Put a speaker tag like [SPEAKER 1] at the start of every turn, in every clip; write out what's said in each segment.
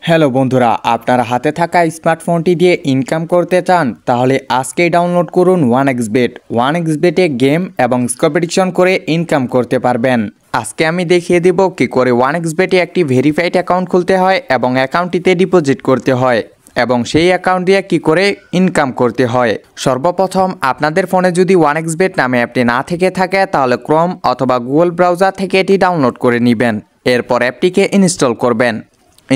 [SPEAKER 1] Hello বন্ধুরা, আপনার হাতে থাকা স্মার্টফোনটি দিয়ে ইনকাম করতে চান তাহলে আজকেই ডাউনলোড করুন 1xBet। 1xBet-এ গেম এবং স্কোর প্রেডিকশন করে ইনকাম করতে পারবেন। আজকে আমি দেখিয়ে দেব কি করে 1xBet-এ একটি ভেরিফাইড অ্যাকাউন্ট খুলতে হয় এবং অ্যাকাউন্টটিতে ডিপোজিট করতে হয় এবং সেই অ্যাকাউন্ট দিয়ে কি করে ইনকাম করতে হয়। সর্বপ্রথম আপনাদের ফোনে যদি 1xBet নামে অ্যাপটি না থেকে থাকে তাহলে ক্রোম অথবা গুগল ব্রাউজার থেকে এটি ডাউনলোড করে নেবেন। এরপর অ্যাপটিকে ইনস্টল করবেন।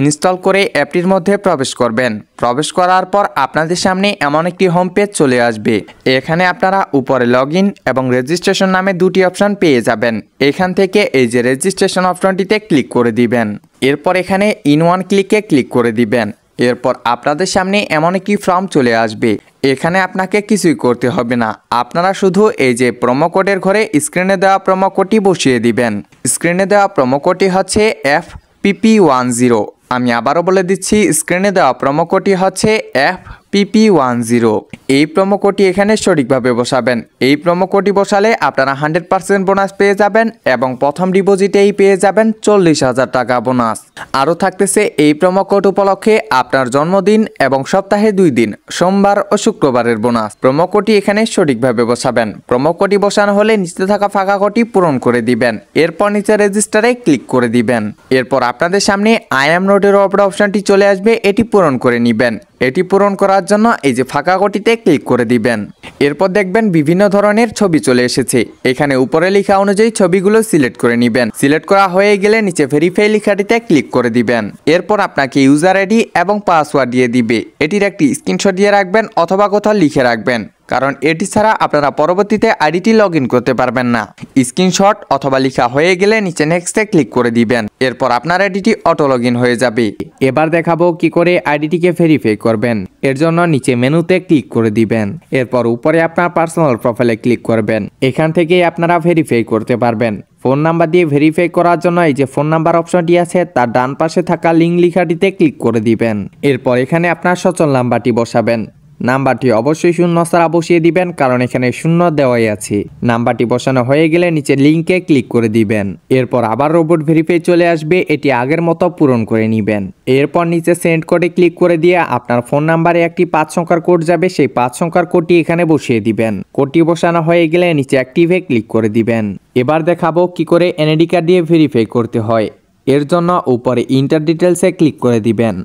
[SPEAKER 1] ইনস্টল করে অ্যাপটির মধ্যে প্রবেশ করবেন। প্রবেশ করার পর আপনাদের সামনে এমন একটি হোম পেজ চলে আসবে। এখানে আপনারা উপরে লগইন এবং রেজিস্ট্রেশন নামে দুটি অপশন পেয়ে যাবেন। এখান থেকে এই যে রেজিস্ট্রেশন অপশনটিতে ক্লিক করে দিবেন। এরপর এখানে ইন ওয়ান ক্লিকে ক্লিক করে দিবেন। এরপর আপনাদের সামনে এমন একটি ফর্ম চলে আসবে। এখানে আপনাকে কিছুই করতে হবে না, আপনারা শুধু এই যে প্রোমো কোডের ঘরে স্ক্রিনে দেওয়া প্রোমো কোডটি বসিয়ে দিবেন। স্ক্রিনে দেওয়া প্রোমো কোডটি হচ্ছে FPP10। আমি আবারও বলে দিচ্ছি, স্ক্রিনে দেওয়া প্রোমো কোডটি হচ্ছে FPP10। এই প্রোমো কোডটি এখানে সঠিকভাবে বসাবেন। এই প্রোমো কোডটি বসালে আপনারা 100% বোনাস পেয়ে যাবেন এবং প্রথম ডিপোজিটেই পেয়ে যাবেন 40,000 টাকা বোনাস। আরও থাকতেছে এই প্রোমো কোড উপলক্ষে আপনার জন্মদিন এবং সপ্তাহে 2 দিন সোমবার ও শুক্রবারের বোনাস। প্রোমো কোডটি এখানে সঠিকভাবে বসাবেন। প্রোমো কোডটি বসানো হলে নিচে থাকা ফাঁকা কোডটি পূরণ করে দিবেন। এরপর নিচে রেজিস্টারে ক্লিক করে দিবেন। এরপর আপনাদের সামনে আই অ্যাম নোটের ওপর অপশনটি চলে আসবে, এটি পূরণ করে নেবেন। এটি পূরণ করার জন্য এই যে ফাঁকা কোটিতে ক্লিক করে দিবেন। এরপর দেখবেন বিভিন্ন ধরনের ছবি চলে এসেছে। এখানে উপরে লেখা অনুযায়ী ছবিগুলো সিলেক্ট করে নেবেন। সিলেক্ট করা হয়ে গেলে নিচে ভেরিফাই লেখাটিতে ক্লিক করে দিবেন। এরপর আপনাকে ইউজার আইডি এবং পাসওয়ার্ড দিয়ে দিবে। এটির একটি স্ক্রিনশট দিয়ে রাখবেন অথবা কোথাও লিখে রাখবেন, কারণ এটি ছাড়া আপনারা পরবর্তীতে আইডিটি লগ ইন করতে পারবেন না। স্ক্রিনশট অথবা লেখা হয়ে গেলে নিচে নেক্সটে ক্লিক করে দিবেন। এরপর আপনার আইডিটি অটো লগ ইন হয়ে যাবে। এবার দেখাবো কি করে আইডিটিকে ভেরিফাই করবেন। এর জন্য নিচে মেনুতে ক্লিক করে দিবেন। এরপর উপরে আপনার পার্সোনাল প্রোফাইলে ক্লিক করবেন। এখান থেকেই আপনারা ভেরিফাই করতে পারবেন। ফোন নাম্বার দিয়ে ভেরিফাই করার জন্য এই যে ফোন নাম্বার অপশনটি আছে তার ডান পাশে থাকা লিঙ্ক লেখাটিতে ক্লিক করে দিবেন। এরপর এখানে আপনার সচল নাম্বারটি বসাবেন। নাম্বারটি অবশ্যই শূন্য ছাড়া বসিয়ে দিবেন, কারণ এখানে শূন্য দেওয়াই আছে। নাম্বারটি বসানো হয়ে গেলে নিচে লিঙ্কে ক্লিক করে দিবেন। এরপর আবার রোবট ভেরিফাই চলে আসবে, এটি আগের মতো পূরণ করে নেবেন। এরপর নিচে সেন্ড কোডে ক্লিক করে দিয়ে আপনার ফোন নাম্বারে একটি 5 সংখ্যার কোড যাবে, সেই 5 সংখ্যার কোডটি এখানে বসিয়ে দিবেন। কোডটি বসানো হয়ে গেলে নিচে অ্যাক্টিভে ক্লিক করে দিবেন। এবার দেখাবো কি করে এনআইডি কার্ড দিয়ে ভেরিফাই করতে হয়। এর জন্য উপরে ইন্টার ডিটেলসে ক্লিক করে দিবেন।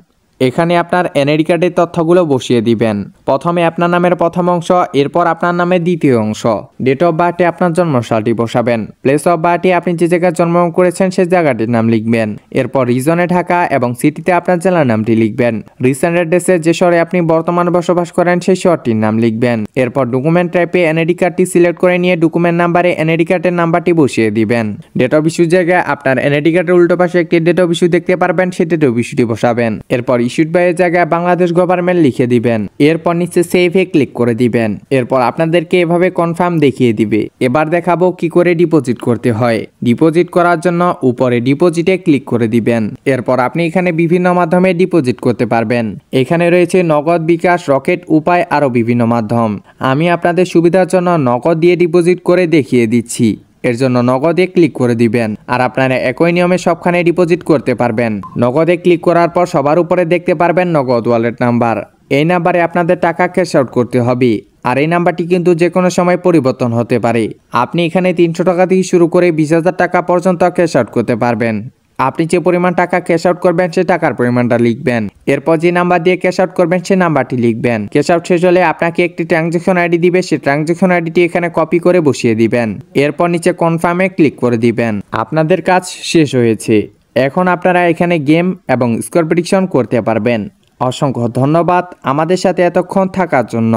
[SPEAKER 1] এখানে আপনার এনআইডি কার্ডের তথ্যগুলো বসিয়ে দিবেন। প্রথমে আপনার নামের প্রথম অংশ, এরপর আপনার নামের দ্বিতীয় অংশ। ডেট অফ বার্থে আপনার জন্মসালটি বসাবেন। প্লেস অফ বার্থে আপনি যে জায়গায় জন্মগ্রহণ করেছেন সেই জায়গাটির নাম লিখবেন। এরপর রিজনে ঢাকা এবং সিটিতে আপনার জেলার নামটি লিখবেন। রিসেন্ট অ্যাড্রেসে যে শহরে আপনি বর্তমানে বসবাস করেন সেই শহরটির নাম লিখবেন। এরপর ডকুমেন্ট টাইপে এনআইডি কার্ডটি সিলেক্ট করে নিয়ে ডকুমেন্ট নাম্বারে এনআইডি কার্ডের নাম্বারটি বসিয়ে দিবেন। ডেট অফ ইস্যুর জায়গায় আপনার এনআইডি কার্ডের উল্টো পাশে একটি ডেট অফ ইস্যু দেখতে পারবেন, সেই ডেট অফ ইস্যুটি বসাবেন। এরপর ইস্যুড বাই জায়গায় বাংলাদেশ গভর্নমেন্ট লিখে দিবেন। এরপর নিচে সেভে ক্লিক করে দিবেন। এরপর আপনাদেরকে এভাবে কনফার্ম দেখিয়ে দিবে। এবার দেখাবো কি করে ডিপোজিট করতে হয়। ডিপোজিট করার জন্য উপরে ডিপোজিটে ক্লিক করে দিবেন। এরপর আপনি এখানে বিভিন্ন মাধ্যমে ডিপোজিট করতে পারবেন। এখানে রয়েছে নগদ, বিকাশ, রকেট, উপায় আরো বিভিন্ন মাধ্যম। আমি আপনাদের সুবিধার জন্য নগদ দিয়ে ডিপোজিট করে দেখিয়ে দিচ্ছি। এর জন্য নগদে ক্লিক করে দিবেন। আর আপনারা একই নিয়মে সবখানে ডিপোজিট করতে পারবেন। নগদে ক্লিক করার পর সবার উপরে দেখতে পারবেন নগদ ওয়ালেট নাম্বার। এই নাম্বারে আপনাদের টাকা ক্যাশ আউট করতে হবে। আর এই নাম্বারটি কিন্তু যে কোনো সময় পরিবর্তন হতে পারে। আপনি এখানে 300 টাকা থেকে শুরু করে 20,000 টাকা পর্যন্ত ক্যাশ আউট করতে পারবেন। আপনি যে পরিমাণ টাকা ক্যাশ আউট করবেন সেই টাকার পরিমাণটা লিখবেন। এরপর যে নাম্বার দিয়ে ক্যাশ আউট করবেন সেই নাম্বারটি লিখবেন। ক্যাশ আউট শেষ হলে আপনাকে একটি ট্রানজ্যাকশন আইডি দিবে, সেই ট্রানজ্যাকশন আইডিটি এখানে কপি করে বসিয়ে দিবেন। এরপর নিচে কনফার্মে ক্লিক করে দিবেন। আপনাদের কাজ শেষ হয়েছে। এখন আপনারা এখানে গেম এবং স্কোর প্রেডিকশন করতে পারবেন। অসংখ্য ধন্যবাদ আমাদের সাথে এতক্ষণ থাকার জন্য।